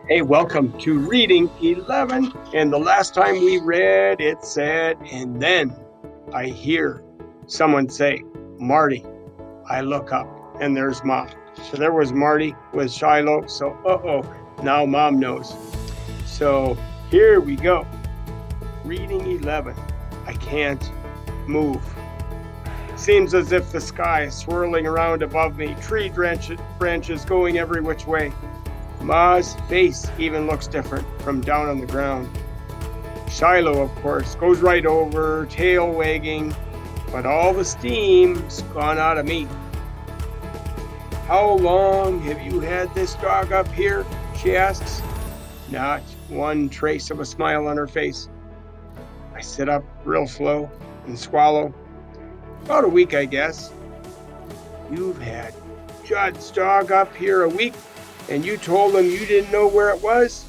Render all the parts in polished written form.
Hey, welcome to Reading 11. And the last time we read, it said, and then I hear someone say, Marty. I look up, and there's Mom. So there was Marty with Shiloh. So, now Mom knows. So here we go. Reading 11. I can't move. Seems as if the sky is swirling around above me, tree branches going every which way. Ma's face even looks different from down on the ground. Shiloh, of course, goes right over, tail wagging, but all the steam's gone out of me. How long have you had this dog up here? She asks. Not one trace of a smile on her face. I sit up real slow and swallow. About a week, I guess. You've had Judd's dog up here a week? And you told him you didn't know where it was?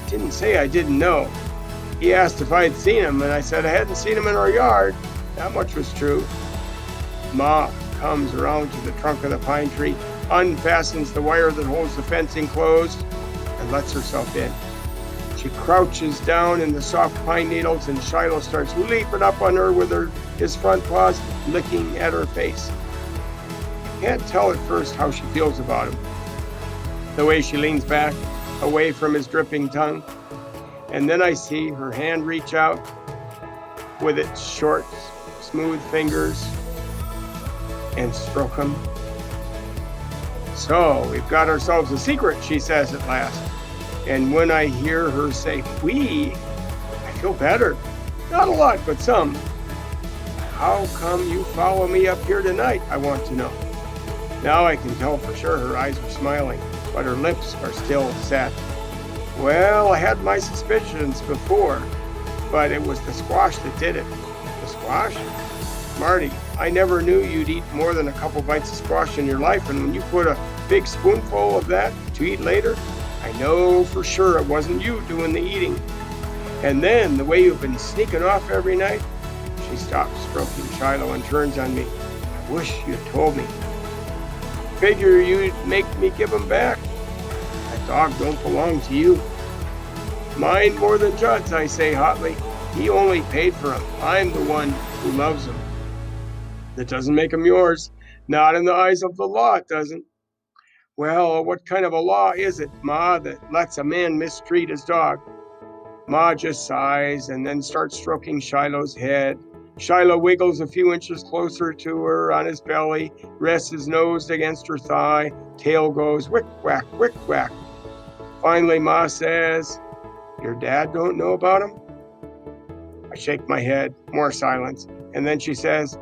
Didn't say I didn't know. He asked if I'd seen him, and I said I hadn't seen him in our yard. That much was true. Ma comes around to the trunk of the pine tree, unfastens the wire that holds the fencing closed, and lets herself in. She crouches down in the soft pine needles, and Shiloh starts leaping up on her with his front paws, licking at her face. I can't tell at first how she feels about him. The way she leans back, away from his dripping tongue. And then I see her hand reach out with its short, smooth fingers and stroke him. So, we've got ourselves a secret, she says at last. And when I hear her say, we, I feel better. Not a lot, but some. How come you follow me up here tonight, I want to know. Now I can tell for sure her eyes are smiling, but her lips are still set. Well, I had my suspicions before, but it was the squash that did it. The squash? Marty, I never knew you'd eat more than a couple bites of squash in your life, and when you put a big spoonful of that to eat later, I know for sure it wasn't you doing the eating. And then the way you've been sneaking off every night. She stops stroking Shiloh and turns on me. I wish you'd told me. Figure you'd make me give him back. That dog don't belong to you. Mine more than Judd's, I say hotly. He only paid for him. I'm the one who loves him. That doesn't make him yours. Not in the eyes of the law, it doesn't. Well, what kind of a law is it, Ma, that lets a man mistreat his dog? Ma just sighs and then starts stroking Shiloh's head. Shiloh wiggles a few inches closer to her on his belly, rests his nose against her thigh, tail goes wick-whack, wick-whack. Finally, Ma says, your dad don't know about him? I shake my head, more silence, and then she says,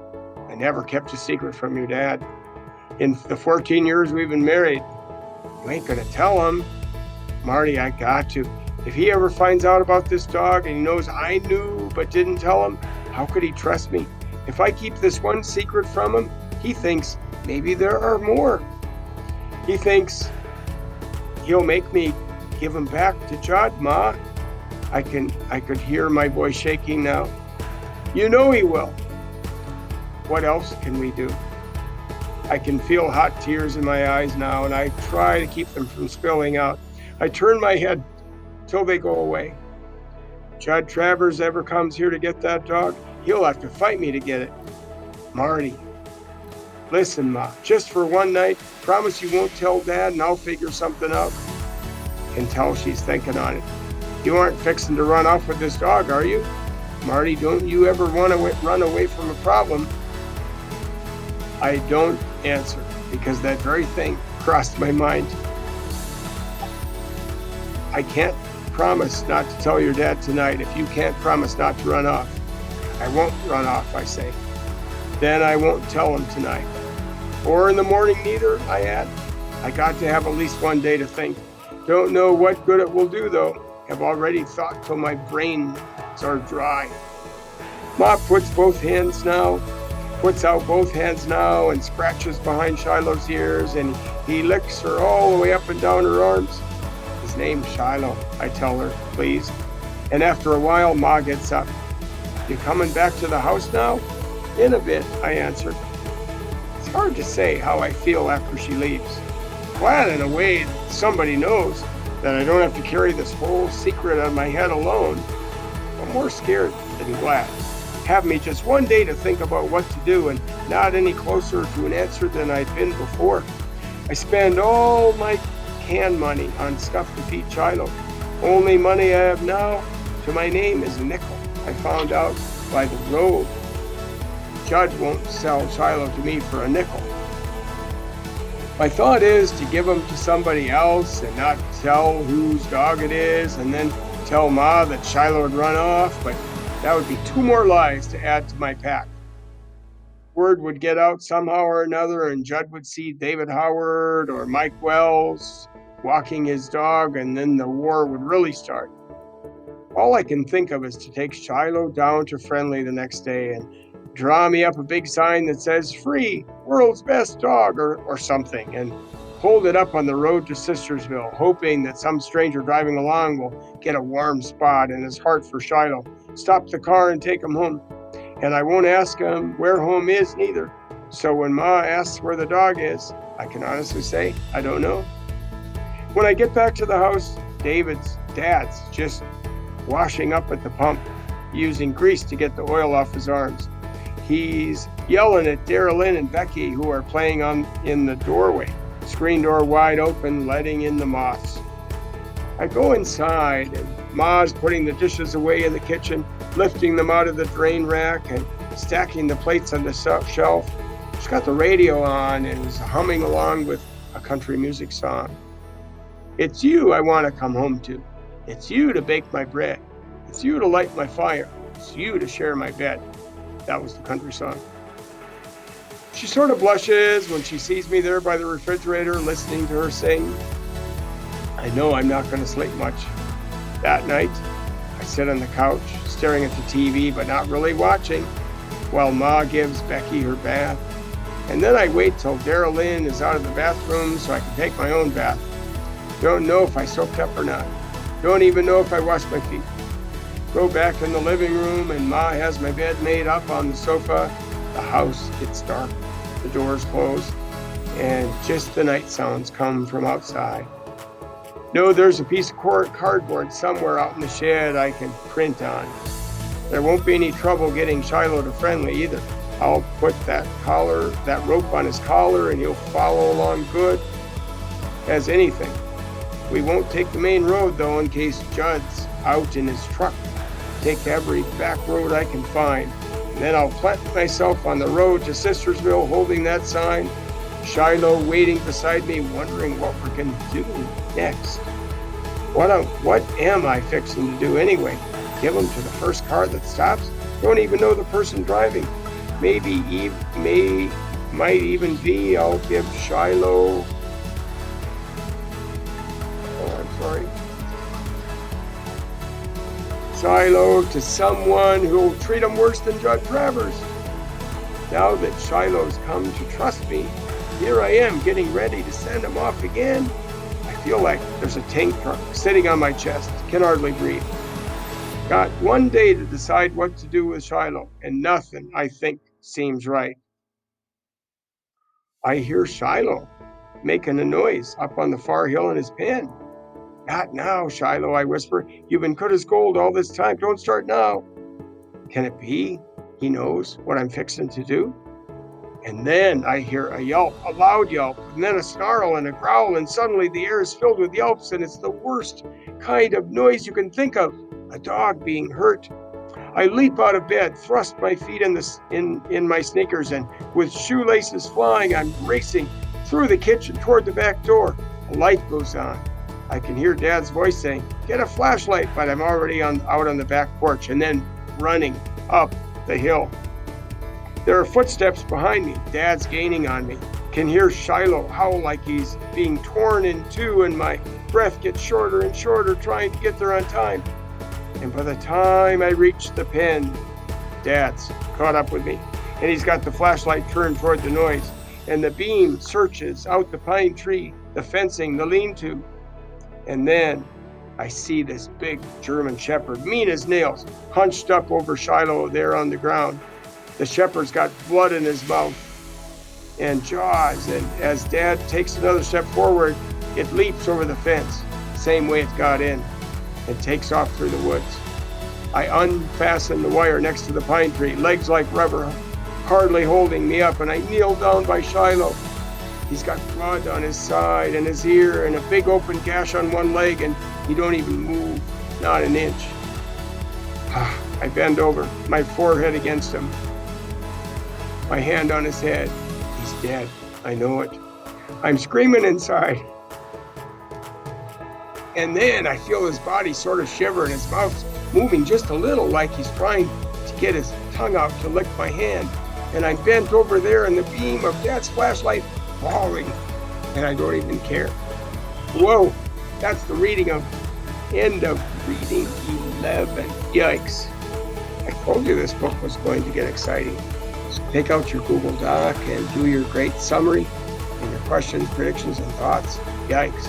I never kept a secret from your dad. In the 14 years we've been married, you ain't gonna tell him. Marty, I got to. If he ever finds out about this dog and he knows I knew but didn't tell him, how could he trust me? If I keep this one secret from him, he thinks maybe there are more. He thinks he'll make me give him back to Judd, Ma. I could hear my voice shaking now. You know he will. What else can we do? I can feel hot tears in my eyes now, and I try to keep them from spilling out. I turn my head till they go away. Judd Travers ever comes here to get that dog, he'll have to fight me to get it. Marty, listen, Ma, just for one night, promise you won't tell Dad and I'll figure something out. Can tell she's thinking on it. You aren't fixing to run off with this dog, are you? Marty, don't you ever want to run away from a problem? I don't answer because that very thing crossed my mind. I can't promise not to tell your dad tonight if you can't promise not to run off. I won't run off, I say. Then I won't tell him tonight. Or in the morning neither, I add. I got to have at least one day to think. Don't know what good it will do, though. Have already thought till my brains are dry. Ma puts out both hands now and scratches behind Shiloh's ears, and he licks her all the way up and down her arms. His name's Shiloh, I tell her, pleased. And after a while, Ma gets up. You coming back to the house now? In a bit, I answer. It's hard to say how I feel after she leaves. Glad in a way that somebody knows. that I don't have to carry this whole secret on my head alone. I'm more scared than glad. Have me just one day to think about what to do and not any closer to an answer than I'd been before. I spend all my can money on stuff to feed Shiloh. Only money I have now to my name is a nickel. I found out by the road. Judge won't sell Shiloh to me for a nickel. My thought is to give him to somebody else and not tell whose dog it is and then tell Ma that Shiloh would run off, but that would be 2 more lies to add to my pack. Word would get out somehow or another and Judd would see David Howard or Mike Wells walking his dog, and then the war would really start. All I can think of is to take Shiloh down to Friendly the next day and draw me up a big sign that says "Free, World's Best Dog" or something, and hold it up on the road to Sistersville, hoping that some stranger driving along will get a warm spot in his heart for Shiloh, stop the car and take him home. And I won't ask him where home is neither. So when Ma asks where the dog is, I can honestly say, I don't know. When I get back to the house, Dad's just washing up at the pump, using grease to get the oil off his arms. He's yelling at Darylyn and Becky, who are playing in the doorway, screen door wide open, letting in the moths. I go inside, and Ma's putting the dishes away in the kitchen, lifting them out of the drain rack and stacking the plates on the shelf. She's got the radio on and is humming along with a country music song. It's you I want to come home to. It's you to bake my bread. It's you to light my fire. It's you to share my bed. That was the country song. She sort of blushes when she sees me there by the refrigerator listening to her sing. I know I'm not going to sleep much. That night, I sit on the couch, staring at the TV, but not really watching, while Ma gives Becky her bath. And then I wait till Darylyn is out of the bathroom so I can take my own bath. Don't know if I soaked up or not. Don't even know if I washed my feet. Go back in the living room and Ma has my bed made up on the sofa. The house gets dark, the doors close, and just the night sounds come from outside. No, there's a piece of cardboard somewhere out in the shed I can print on. There won't be any trouble getting Shiloh to Friendly either. I'll put that rope on his collar, and he'll follow along good as anything. We won't take the main road, though, in case Judd's out in his truck. Take every back road I can find. And then I'll plant myself on the road to Sistersville holding that sign. Shiloh waiting beside me, wondering what we're going to do next. What am I fixing to do anyway? Give him to the first car that stops? Don't even know the person driving. Might even be I'll give Shiloh... Shiloh to someone who'll treat him worse than Judge Travers. Now that Shiloh's come to trust me, here I am getting ready to send him off again. I feel like there's a tank truck sitting on my chest, can hardly breathe. Got one day to decide what to do with Shiloh, and nothing, I think, seems right. I hear Shiloh making a noise up on the far hill in his pen. Not now, Shiloh, I whisper. You've been good as gold all this time. Don't start now. Can it be he knows what I'm fixing to do? And then I hear a yelp, a loud yelp, and then a snarl and a growl, and suddenly the air is filled with yelps, and it's the worst kind of noise you can think of, a dog being hurt. I leap out of bed, thrust my feet in my sneakers, and with shoelaces flying, I'm racing through the kitchen toward the back door. A light goes on. I can hear Dad's voice saying, "Get a flashlight," but I'm already out on the back porch and then running up the hill. There are footsteps behind me. Dad's gaining on me. Can hear Shiloh howl like he's being torn in two, and my breath gets shorter and shorter trying to get there on time. And by the time I reach the pen, Dad's caught up with me, and he's got the flashlight turned toward the noise, and the beam searches out the pine tree, the fencing, the lean-to. And then I see this big German shepherd, mean as nails, hunched up over Shiloh there on the ground. The shepherd's got blood in his mouth and jaws, and as Dad takes another step forward, it leaps over the fence, same way it got in, and takes off through the woods. I unfasten the wire next to the pine tree, legs like rubber, hardly holding me up, and I kneel down by Shiloh. He's got blood on his side and his ear and a big open gash on one leg, and he don't even move, not an inch. I bend over, my forehead against him, my hand on his head. He's dead. I know it. I'm screaming inside. And then I feel his body sort of shiver and his mouth's moving just a little, like he's trying to get his tongue out to lick my hand. And I'm bent over there in the beam of Dad's flashlight, bawling, and I don't even care. Whoa, that's the reading of end of reading 11. Yikes. I told you this book was going to get exciting. So take out your Google Doc and do your great summary and your questions, predictions, and thoughts. Yikes.